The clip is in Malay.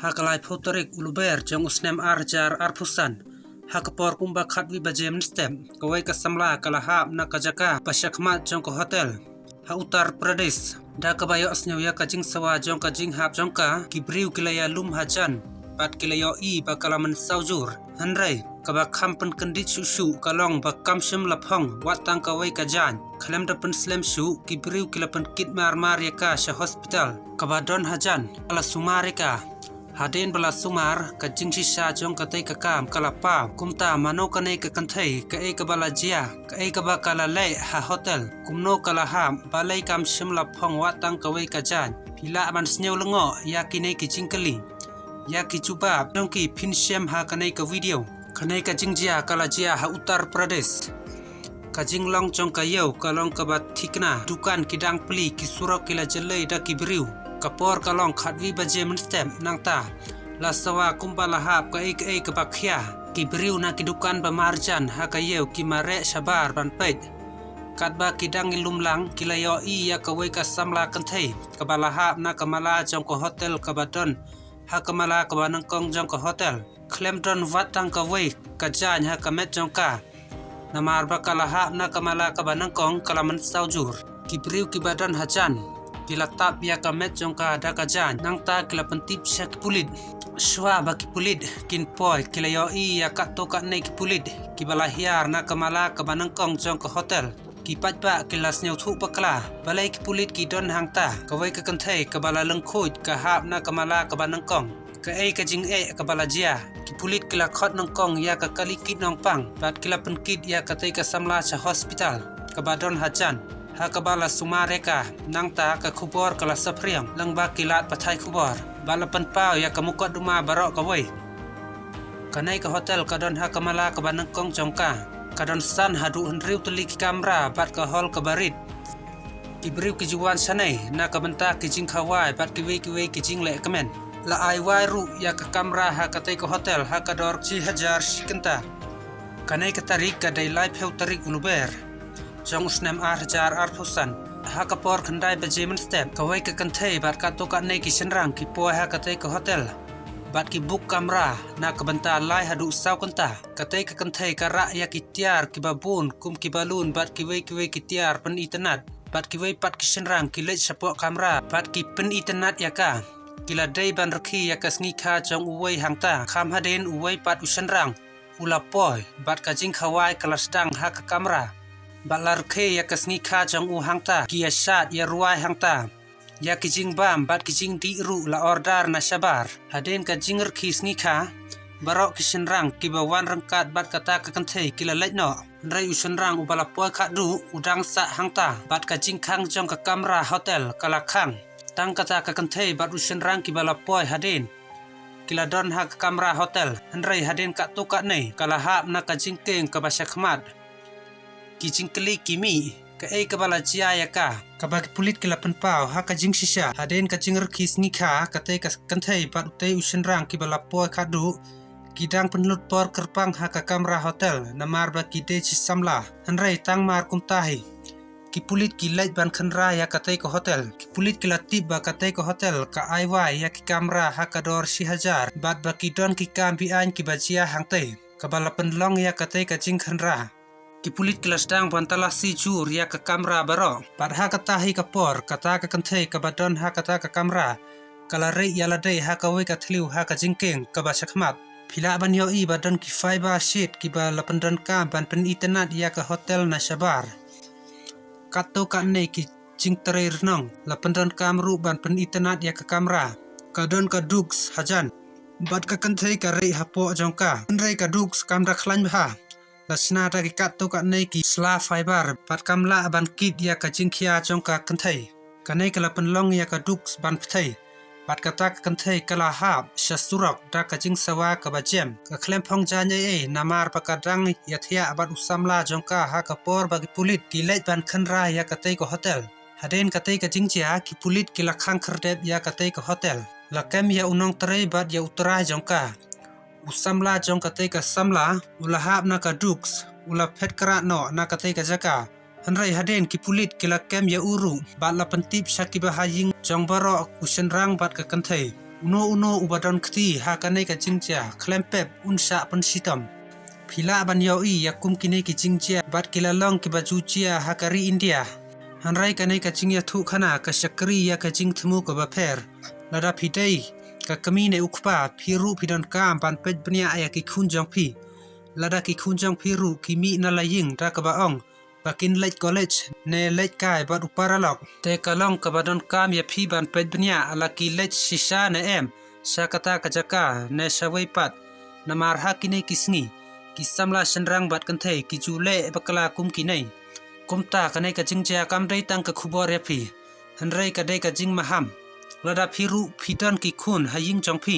Hakalai Potarik Uluber Jong Usnem Arjar Arpusan Hakapor Kumba Khatwi Bajem Stem Kawai Kasamla Kalahab Nakajaka Pashakmat Jong Hotel Ha Uttar Pradesh Dakabayo Asnyoya Kajing Sawa Jong Kajing Hab Jongka Kibriu Kilaya Lum Hajan Pat Kilayo I Bakalaman Saujur Hanrai Kaba Kampen Kendit Shushu Kalong Bakam Shim Lapong Watang Kawai Kajan Kalem Dapen Slem Shu Kibriu Kilapan Kit Mar Yaka Sha Hospital Kaba Don Hajan Kala Sumarika Hadin bala sumar ka jingshisha jong katay kakam kalapa kumta mano kanay kakantay ka ay kabala jia ka ay kabakala lay ha hotel kumno kalaham balay kam shimla pong watang kaway kajan pila man snyaw lango ya kinay ki jingkali ya ki jubab jong ki pinshem ha kanay ka video kanay ka jingjia kala jia ha Uttar Pradesh ka jinglong jong kayaw kalong kabat thikna dukan kidang pli ki surok kila jalay da kibriu Kapor kalong khatwi bajem stem nangta la sawa kumbalahap ka ek kabakhya kibriu na kidukan bamarjan hakayew kimare shabar banpet katba kidang ilumlang kilayo I ya kawai ka samla kanthei kabalahap na kamala jong ko hotel kabadon hakamala kabanangkong jong ko hotel klemdon watang kawai kajan hakamet jong ka namar bakalahap na kamala kabanangkong kalaman saujur kibriu kibadan hajan Kilatap ya kamet jongka dakajan nangta kila pentip syak pulit shwa baki pulit kin poi kilayo I ya kato ka nei pulit kibalahiar na kamala kabanangkong jongka hotel kipatpa kilas nyau thu pakla balai ki pulit ki don hangta kawai ka kanthai kabala lengkhoj ka hap na kamala kabanangkong ka ei ka jing e kabala jia ki pulit kila khot nangkong ya ka kali kit nongpang bat kila penkit ya katai ka samla cha hospital kabadon hajan Hakabala sumareka nangta ka khubor kala sapriang langba kilat pathai khubor balapan pau ya kamukot duma barok kawai kanai ka hotel kadon hakamala ka banangkong jongka kadon san hadu henriu tuli ki kamera bat ka hol ka barit kibriu ki juwan sanai na ka benta ki jing khawai bat ki we ki jing le kamen la ai wai ru ya ka kamera ha ka tai ka hotel ha ka dor 6000 shikanta kanai ka tarik ka dai live heu tarik uluber Jong Usnem Arjar Arpusan Hakapor Kandai Bajemen Step Kawai ka kanthei bat ka to ka nei ki senrang ki po ha katei ka hotel bat ki book kamera na ka banta lai hadu saw kanta katei ka kanthei ka ra ya ki tiar ki babun kum ki balun bat ki we ki tiar pen internet bat ki we pat ki senrang ki le sapo kamera bat ki pen internet ya ka kila dei ban rakhi ya ka sngi kha jong uwei hangta kham haden uwei pat usenrang ula poi bat ka jing khawai kalasdang ha ka kamera Balar khe ya kasngi kha jong u hangta kia shat ya ruai hangta ya kijing bam bat kijing di ru la order na shabar haden ka jinger khisngi kha barok kishenrang kibawan rangkat bat kata ka kanthei kila laitno rai usenrang ubala poi kha du udang sa hangta bat ka jing khang jong ka kamera hotel kala khang tang kata ka kanthei bat usenrang kibala poi haden kila don ha ka kamera hotel rai haden ka to ka nei kala hap na ka jing keng ka basakmat Kijing keli kimi ka ei kabala jia ya ka kabagi pulit kila penpau ha ka jing shisha haden ka jinger kis ni kha ka te ka kanthei pat utei usenrang ki bala poi khadu kidang penlut por kerpang ha ka kamera hotel namar ba ki de chi samla hanrai tang mar kumtahi ki pulit ki lait ban khanra ya ka te ka hotel ki pulit kila tip ba ka te ka hotel ka aiwai ya ki kamera ha ka dor 6000 bat ba ki don ki kam bi an ki bajia hangte kabala penlong ya ka te ka jing khanra Ki pulit kelasdang bantala si jur ya ke kamera baro pat ha kata hi kapor kata ka kanthei ka badon ha kata ka kamera kala rei ya ladei ha ka we ka thliu ha ka jingkeng ka ba sakmat phila ban yo I badon ki fiber sheet ki ba lapandon ka ban pen internet ya ka hotel na shabar kato ka nei ki jingtre rnong lapandon kamru ban pen internet ya ka kamera kadon ka dux hajan bat ka kanthei ka rei ha po jongka rei ka dux kamera khlan ha Lasna ta ki kat to ka nei ki sla fiber pat kamla ban kit ya ka jingkhia jong ka kanthei kanai kala penlong ya ka dux ban pthei pat ka ta ka kanthei kala hap shasurok ta ka jing sawa ka bajem ka khlem phong jan e namar pa ka dang ya thia abat usamla jong ka ha ka por ba ki pulit ki leit ban khanra ya ka tei ko hotel haden ka tei ka jingchia ki pulit ki la khang khrdep ya ka tei ko hotel la kem ya unong trei bat ya utara jong ka Usamla jong katei ka samla ulahap na ka dux ula phet kra no na katei ka jaka hanrai haden ki pulit kila kem ya uru bat la pentip shaki bahaying jong baro usenrang bat ka kanthei uno ubadon kti ha kanai ka jingja klempep unsa pensitam phila ban yoi yakum kine ki jingja bat kilalong ki bajucia hakari India hanrai kanai ka jingya thu khana ka sakri ya ka jing thmu ka baper lada phidei ka kamine ukpa phiru phidon kam ban pet bnia aya ki khunjong phi lada ki khunjong phiru ki mi na laying ra ka baong bakin late college ne late kai bat uparalok te kalong ka badon kam ya phi ban pet bnia ala ki late sisa ne em sakata ka jaka ne sawai pat namar hakine kisngi ki samla senrang bat kan thei ki jule bakala kum ki nei kumta kanai ka jingja kam dai tang ka khubor ya phi hanrai ka dai ka jing maham lada phiru phiton ki khun haying chong phi